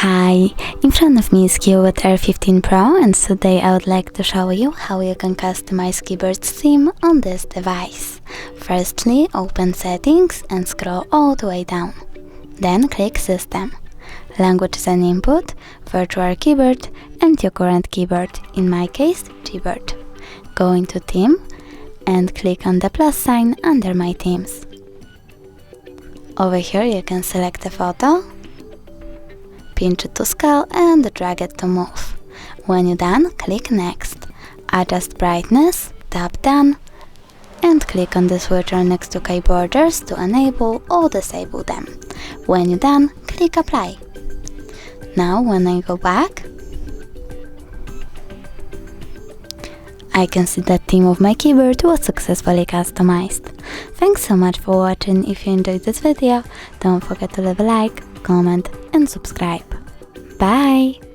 Hi, in front of me is CUBOT R15 Pro, and today I would like to show you how you can customize keyboard's theme on this device. Firstly, open Settings and scroll all the way down. Then click System, Languages and Input, Virtual Keyboard and your current keyboard, in my case Gboard. Go into Theme and click on the plus sign under My Themes. Over here you can select a photo, pinch it to scale and drag it to move. When you're done, click Next. Adjust brightness, tap Done, and click on the switcher next to keyboarders to enable or disable them. When you're done, click Apply. Now when I go back, I can see that theme of my keyboard was successfully customized. Thanks so much for watching. If you enjoyed this video, don't forget to leave a like, comment and subscribe. Bye!